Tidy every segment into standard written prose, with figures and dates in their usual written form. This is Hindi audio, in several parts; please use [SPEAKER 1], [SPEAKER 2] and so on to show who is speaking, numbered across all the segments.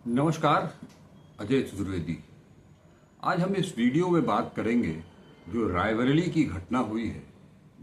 [SPEAKER 1] नमस्कार, अजय चतुर्वेदी। आज हम इस वीडियो में बात करेंगे जो रायबरेली की घटना हुई है,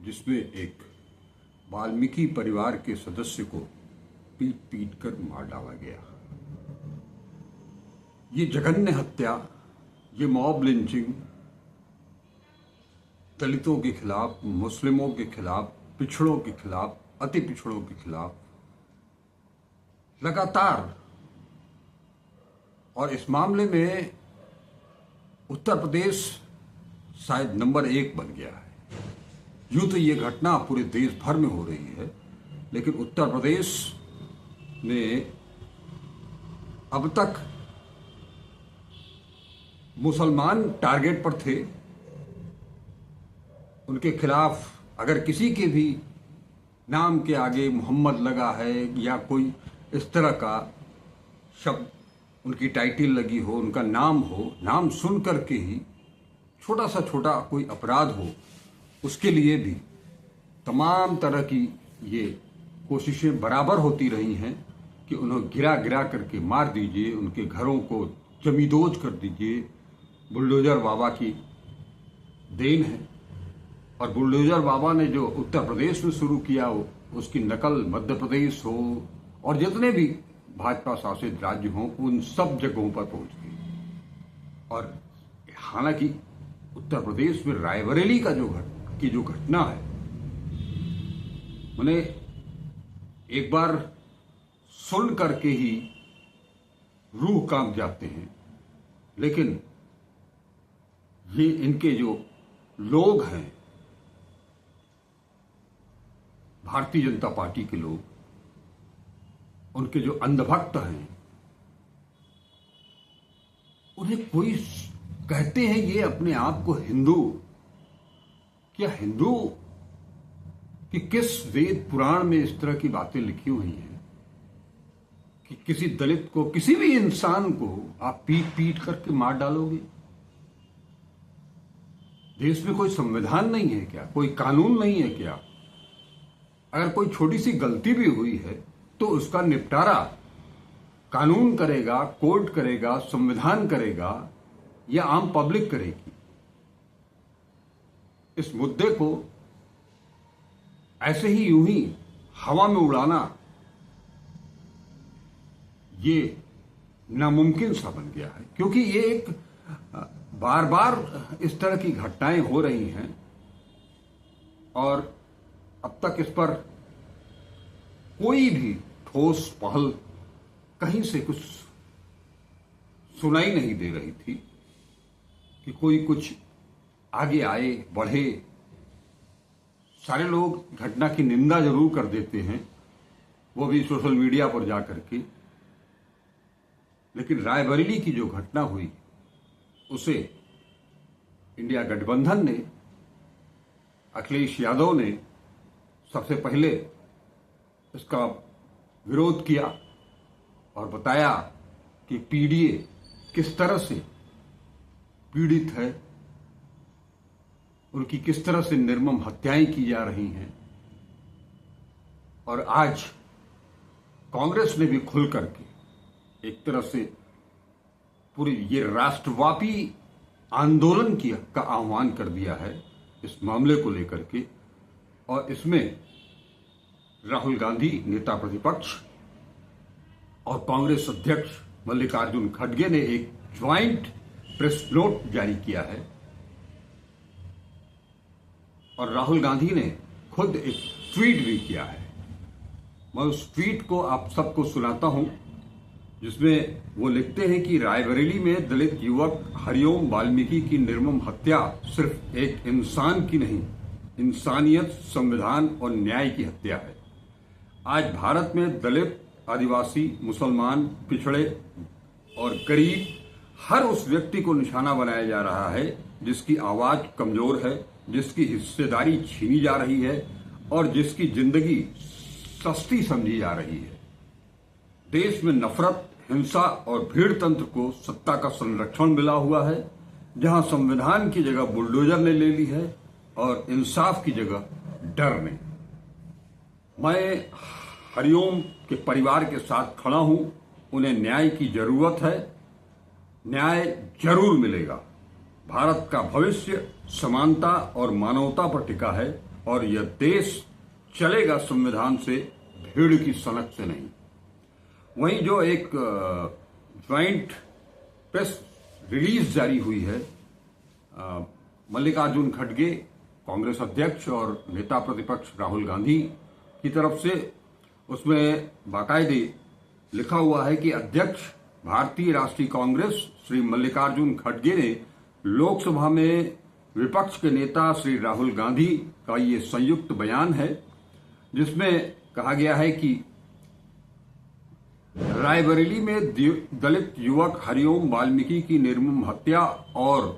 [SPEAKER 1] जिसमें एक वाल्मीकि परिवार के सदस्य को पीट पीट कर मार डाला गया। ये जघन्य हत्या, ये मॉब लिंचिंग दलितों के खिलाफ, मुस्लिमों के खिलाफ, पिछड़ों के खिलाफ, अति पिछड़ों के खिलाफ लगातार, और इस मामले में उत्तर प्रदेश शायद नंबर 1 बन गया है। यूं तो ये घटना पूरे देश भर में हो रही है, लेकिन उत्तर प्रदेश में अब तक मुसलमान टारगेट पर थे। उनके खिलाफ अगर किसी के भी नाम के आगे मोहम्मद लगा है या कोई इस तरह का शब्द, उनकी टाइटल लगी हो, उनका नाम हो, नाम सुन करके ही छोटा सा छोटा कोई अपराध हो, उसके लिए भी तमाम तरह की ये कोशिशें बराबर होती रही हैं कि उन्हें गिरा गिरा करके मार दीजिए, उनके घरों को जमींदोज कर दीजिए। बुलडोजर बाबा की देन है, और बुलडोजर बाबा ने जो उत्तर प्रदेश में शुरू किया हो, उसकी नकल मध्य प्रदेश हो और जितने भी भाजपा शासित राज्य हों, उन सब जगहों पर पहुंच गई। और हालांकि उत्तर प्रदेश में रायबरेली का जो घटना है, मैंने एक बार सुन करके ही रूह कांप जाते हैं। लेकिन ये इनके जो लोग हैं, भारतीय जनता पार्टी के लोग, उनके जो अंधभक्त हैं, उन्हें कोई कहते हैं ये अपने आप को हिंदू। क्या हिंदू कि किस वेद पुराण में इस तरह की बातें लिखी हुई हैं कि किसी दलित को, किसी भी इंसान को आप पीट पीट करके मार डालोगे? देश में कोई संविधान नहीं है क्या? कोई कानून नहीं है क्या? अगर कोई छोटी सी गलती भी हुई है तो उसका निपटारा कानून करेगा, कोर्ट करेगा, संविधान करेगा या आम पब्लिक करेगी। इस मुद्दे को ऐसे ही यूं ही हवा में उड़ाना ये नामुमकिन सा बन गया है, क्योंकि ये एक बार बार इस तरह की घटनाएं हो रही हैं और अब तक इस पर कोई भी ठोस पहल कहीं से कुछ सुनाई नहीं दे रही थी कि कोई कुछ आगे आए, बढ़े। सारे लोग घटना की निंदा जरूर कर देते हैं, वो भी सोशल मीडिया पर जाकर के। लेकिन रायबरेली की जो घटना हुई, उसे इंडिया गठबंधन ने, अखिलेश यादव ने सबसे पहले इसका विरोध किया और बताया कि पीडीए किस तरह से पीड़ित है, उनकी किस तरह से निर्मम हत्याएं की जा रही हैं। और आज कांग्रेस ने भी खुल करके एक तरह से पूरी ये राष्ट्रव्यापी आंदोलन का आह्वान कर दिया है इस मामले को लेकर के। और इसमें राहुल गांधी नेता प्रतिपक्ष और कांग्रेस अध्यक्ष मल्लिकार्जुन खड़गे ने एक ज्वाइंट प्रेस नोट जारी किया है, और राहुल गांधी ने खुद एक ट्वीट भी किया है। मैं उस ट्वीट को आप सबको सुनाता हूं, जिसमें वो लिखते हैं कि रायबरेली में दलित युवक हरिओम वाल्मीकि की निर्मम हत्या सिर्फ एक इंसान की नहीं, इंसानियत, संविधान और न्याय की हत्या है। आज भारत में दलित, आदिवासी, मुसलमान, पिछड़े और गरीब हर उस व्यक्ति को निशाना बनाया जा रहा है जिसकी आवाज कमजोर है, जिसकी हिस्सेदारी छीनी जा रही है और जिसकी जिंदगी सस्ती समझी जा रही है। देश में नफरत, हिंसा और भीड़ तंत्र को सत्ता का संरक्षण मिला हुआ है, जहां संविधान की जगह बुलडोजर ने ले ली है और इंसाफ की जगह डर ने। मैं हरिओम के परिवार के साथ खड़ा हूं उन्हें न्याय की जरूरत है। न्याय जरूर मिलेगा। भारत का भविष्य समानता और मानवता पर टिका है और यह देश चलेगा संविधान से, भीड़ की सनक से नहीं। वहीं जो एक ज्वाइंट प्रेस रिलीज जारी हुई है मल्लिकार्जुन खड़गे कांग्रेस अध्यक्ष और नेता प्रतिपक्ष राहुल गांधी की तरफ से, उसमें बाकायदे लिखा हुआ है कि अध्यक्ष भारतीय राष्ट्रीय कांग्रेस श्री मल्लिकार्जुन खड़गे ने लोकसभा में विपक्ष के नेता श्री राहुल गांधी का ये संयुक्त बयान है, जिसमें कहा गया है कि रायबरेली में दलित युवक हरिओम वाल्मीकि की निर्मम हत्या और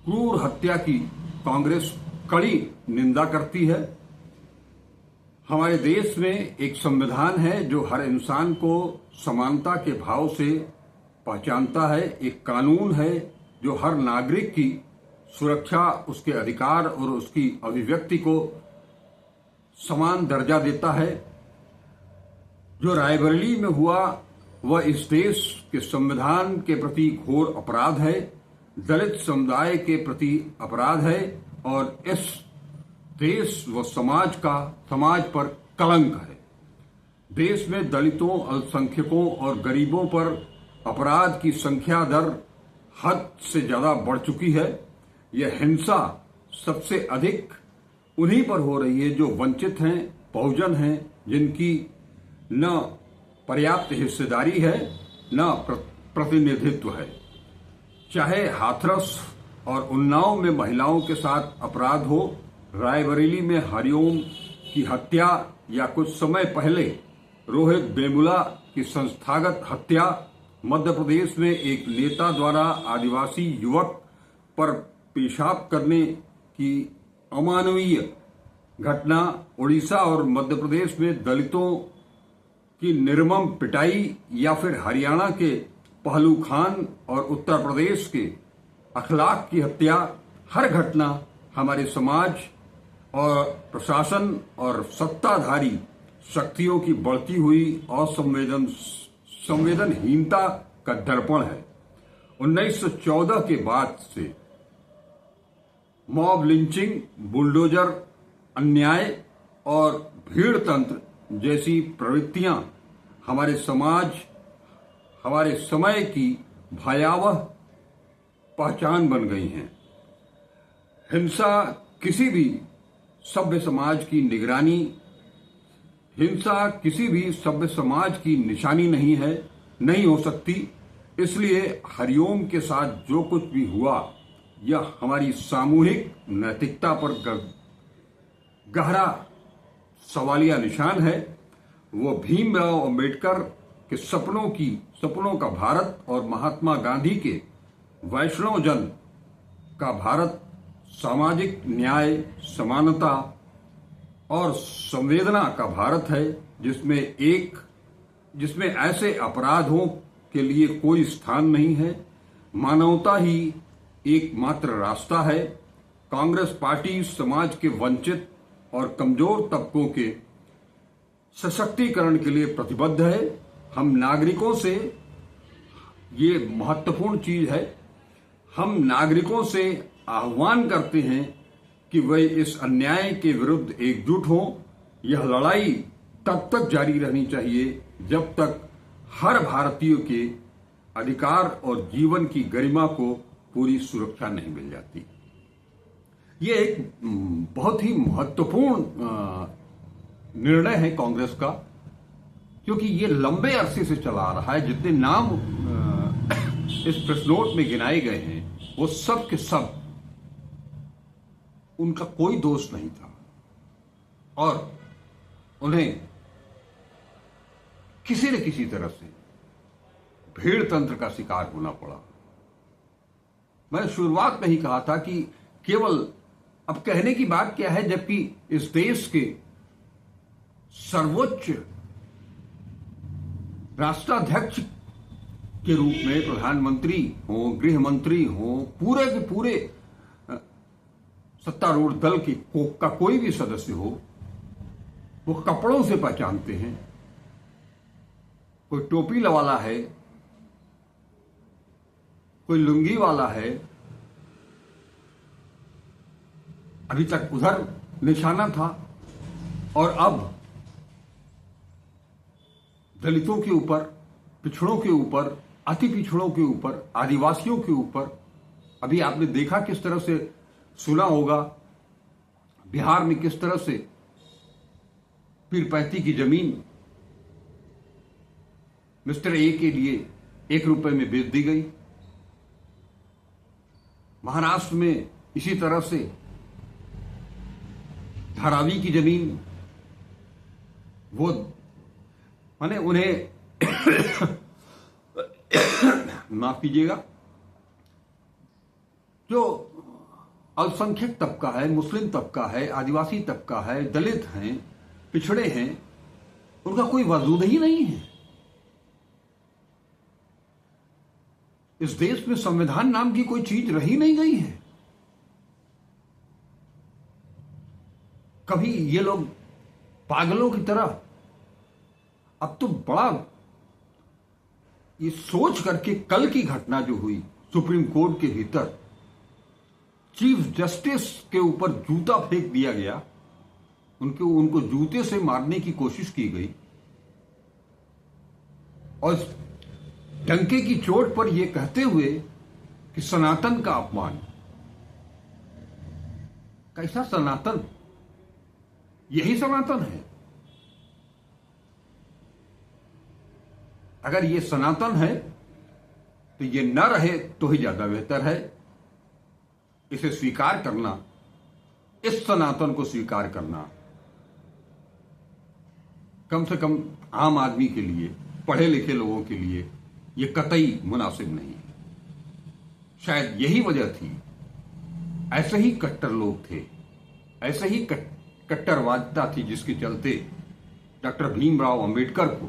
[SPEAKER 1] क्रूर हत्या की कांग्रेस कड़ी निंदा करती है। हमारे देश में एक संविधान है जो हर इंसान को समानता के भाव से पहचानता है। एक कानून है जो हर नागरिक की सुरक्षा, उसके अधिकार और उसकी अभिव्यक्ति को समान दर्जा देता है। जो रायबरेली में हुआ वह इस देश के संविधान के प्रति घोर अपराध है, दलित समुदाय के प्रति अपराध है और इस देश व समाज पर कलंक है। देश में दलितों, अल्पसंख्यकों और गरीबों पर अपराध की संख्या दर हद से ज्यादा बढ़ चुकी है। यह हिंसा सबसे अधिक उन्हीं पर हो रही है जो वंचित हैं, बहुजन हैं, जिनकी न पर्याप्त हिस्सेदारी है न प्रतिनिधित्व है। चाहे हाथरस और उन्नाव में महिलाओं के साथ अपराध हो, रायबरेली में हरिओम की हत्या या कुछ समय पहले रोहित वेमुला की संस्थागत हत्या, मध्य प्रदेश में एक नेता द्वारा आदिवासी युवक पर पेशाब करने की अमानवीय घटना, उड़ीसा और मध्य प्रदेश में दलितों की निर्मम पिटाई या फिर हरियाणा के पहलू खान और उत्तर प्रदेश के अखलाक की हत्या, हर घटना हमारे समाज और प्रशासन और सत्ताधारी शक्तियों की बढ़ती हुई संवेदनहीनता का दर्पण है। 1914 के बाद से मॉब लिंचिंग, बुलडोजर अन्याय और भीड़ तंत्र जैसी प्रवृत्तियां हमारे समाज, हमारे समय की भयावह पहचान बन गई हैं। हिंसा किसी भी सभ्य समाज की निगरानी, हिंसा किसी भी सभ्य समाज की निशानी नहीं है, नहीं हो सकती। इसलिए हरिओम के साथ जो कुछ भी हुआ यह हमारी सामूहिक नैतिकता पर गहरा सवालिया निशान है। वो भीमराव अंबेडकर के सपनों का भारत और महात्मा गांधी के वैष्णव जन का भारत सामाजिक न्याय, समानता और संवेदना का भारत है, जिसमें ऐसे अपराधों के लिए कोई स्थान नहीं है। मानवता ही एकमात्र रास्ता है। कांग्रेस पार्टी समाज के वंचित और कमजोर तबकों के सशक्तिकरण के लिए प्रतिबद्ध है। हम नागरिकों से, ये महत्वपूर्ण चीज है, हम नागरिकों से आह्वान करते हैं कि वे इस अन्याय के विरुद्ध एकजुट हों। यह लड़ाई तब तक जारी रहनी चाहिए जब तक हर भारतीय के अधिकार और जीवन की गरिमा को पूरी सुरक्षा नहीं मिल जाती। ये एक बहुत ही महत्वपूर्ण निर्णय है कांग्रेस का, क्योंकि ये लंबे अरसे से चला आ रहा है। जितने नाम इस प्रेस नोट में गिनाए गए हैं वो सब के सब, उनका कोई दोष नहीं था और उन्हें किसी न किसी तरह से भीड़ तंत्र का शिकार होना पड़ा। मैंने शुरुआत में ही कहा था कि केवल अब कहने की बात क्या है, जबकि इस देश के सर्वोच्च राष्ट्राध्यक्ष के रूप में प्रधानमंत्री हो, गृह मंत्री हो, पूरे के पूरे सत्तारूढ़ दल का कोई भी सदस्य हो, वो कपड़ों से पहचानते हैं कोई टोपी वाला है, कोई लुंगी वाला है। अभी तक उधर निशाना था और अब दलितों के ऊपर, पिछड़ों के ऊपर, अति पिछड़ों के ऊपर, आदिवासियों के ऊपर। अभी आपने देखा किस तरह से, सुना होगा बिहार में किस तरह से पीरपैंती की जमीन मिस्टर ए के लिए 1 रुपए में बेच दी गई। महाराष्ट्र में इसी तरह से धारावी की जमीन, वो माने उन्हें माफ कीजिएगा, जो अल्पसंख्यक तबका है, मुस्लिम तबका है, आदिवासी तबका है, दलित हैं, पिछड़े हैं, उनका कोई वजूद ही नहीं है। इस देश में संविधान नाम की कोई चीज रही नहीं गई है। कभी ये लोग पागलों की तरह, अब तो बड़ा ये सोच करके, कल की घटना जो हुई सुप्रीम कोर्ट के भीतर, चीफ जस्टिस के ऊपर जूता फेंक दिया गया, उनको जूते से मारने की कोशिश की गई और डंके की चोट पर यह कहते हुए कि सनातन का अपमान। कैसा सनातन? यही सनातन है। अगर ये सनातन है तो ये न रहे तो ही ज्यादा बेहतर है। इसे स्वीकार करना, इस सनातन को स्वीकार करना, कम से कम आम आदमी के लिए, पढ़े लिखे लोगों के लिए ये कतई मुनासिब नहीं है। शायद यही वजह थी, ऐसे ही कट्टर लोग थे, ऐसे ही कट्टरवादिता थी जिसके चलते डॉक्टर भीमराव अंबेडकर को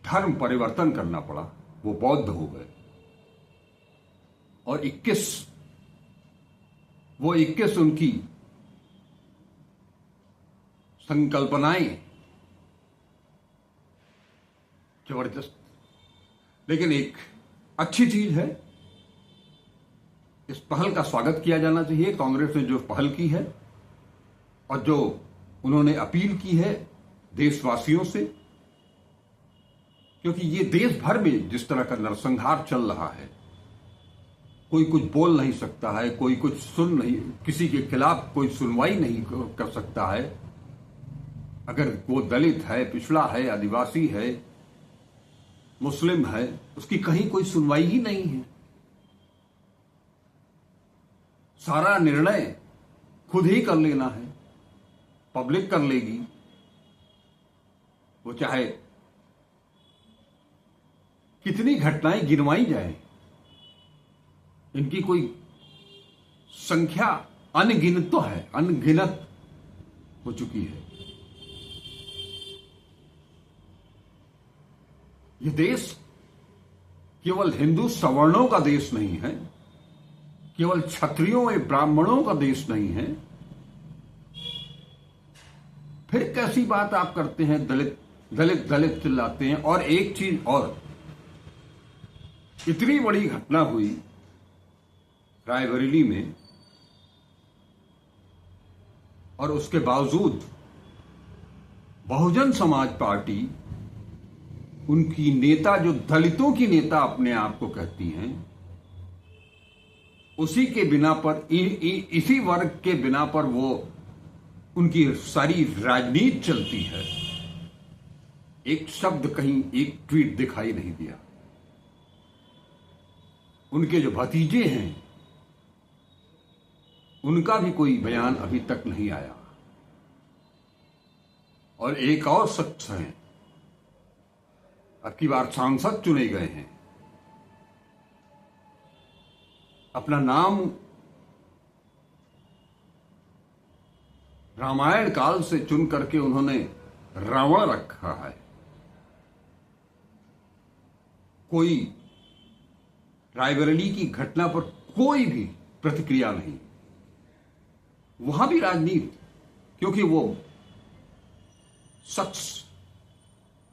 [SPEAKER 1] धर्म परिवर्तन करना पड़ा। वो बौद्ध हो गए और 21 उनकी संकल्पनाएं जबरदस्त। लेकिन एक अच्छी चीज है, इस पहल का स्वागत किया जाना चाहिए। कांग्रेस ने जो पहल की है और जो उन्होंने अपील की है देशवासियों से, क्योंकि ये देश भर में जिस तरह का नरसंहार चल रहा है, कोई कुछ बोल नहीं सकता है, कोई कुछ सुन नहीं, किसी के खिलाफ कोई सुनवाई नहीं कर सकता है। अगर वो दलित है, पिछड़ा है, आदिवासी है, मुस्लिम है, उसकी कहीं कोई सुनवाई ही नहीं है। सारा निर्णय खुद ही कर लेना है, पब्लिक कर लेगी। वो चाहे कितनी घटनाएं गिनवाई जाए, इनकी कोई संख्या अनगिनत तो है, अनगिनत हो चुकी है। ये देश केवल हिंदू सवर्णों का देश नहीं है, केवल क्षत्रियों और ब्राह्मणों का देश नहीं है। फिर कैसी बात आप करते हैं, दलित दलित दलित चिल्लाते हैं। और एक चीज और, इतनी बड़ी घटना हुई रायबरेली में और उसके बावजूद बहुजन समाज पार्टी, उनकी नेता जो दलितों की नेता अपने आप को कहती हैं, उसी के बिना पर, इसी वर्ग के बिना पर वो उनकी सारी राजनीति चलती है। एक शब्द कहीं, एक ट्वीट दिखाई नहीं दिया। उनके जो भतीजे हैं उनका भी कोई बयान अभी तक नहीं आया। और एक और शख्स हैं, अब की बार सांसद चुने गए हैं, अपना नाम रामायण काल से चुन करके उन्होंने रावण रखा है। कोई रायबरेली की घटना पर कोई भी प्रतिक्रिया नहीं। वहां भी राजनीति, क्योंकि वो शख्स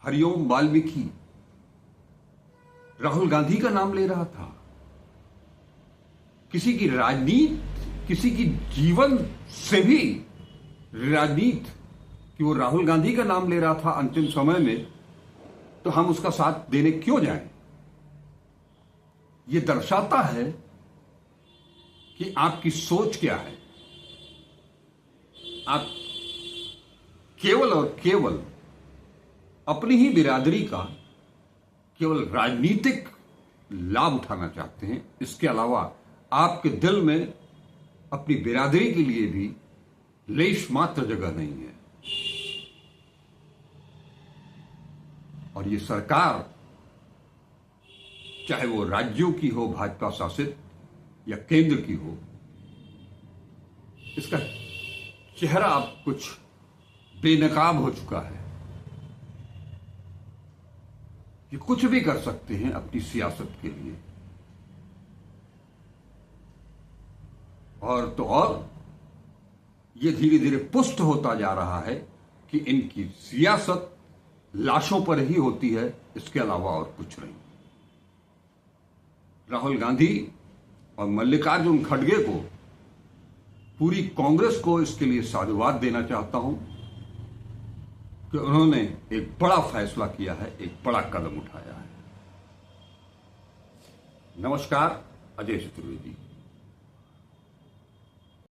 [SPEAKER 1] हरिओम वाल्मीकि राहुल गांधी का नाम ले रहा था। किसी की राजनीति, किसी की जीवन से भी राजनीति कि वो राहुल गांधी का नाम ले रहा था अंतिम समय में, तो हम उसका साथ देने क्यों जाएं? ये दर्शाता है कि आपकी सोच क्या है। आप केवल और केवल अपनी ही बिरादरी का केवल राजनीतिक लाभ उठाना चाहते हैं। इसके अलावा आपके दिल में अपनी बिरादरी के लिए भी लेश मात्र जगह नहीं है। और ये सरकार, चाहे वो राज्यों की हो भाजपा शासित या केंद्र की हो, इसका चेहरा अब कुछ बेनकाब हो चुका है कि कुछ भी कर सकते हैं अपनी सियासत के लिए। और तो और ये धीरे धीरे पुष्ट होता जा रहा है कि इनकी सियासत लाशों पर ही होती है, इसके अलावा और कुछ नहीं। राहुल गांधी और मल्लिकार्जुन खड़गे को, पूरी कांग्रेस को इसके लिए साधुवाद देना चाहता हूं कि उन्होंने एक बड़ा फैसला किया है, एक बड़ा कदम उठाया है। नमस्कार, अजय चतुर्वेदी।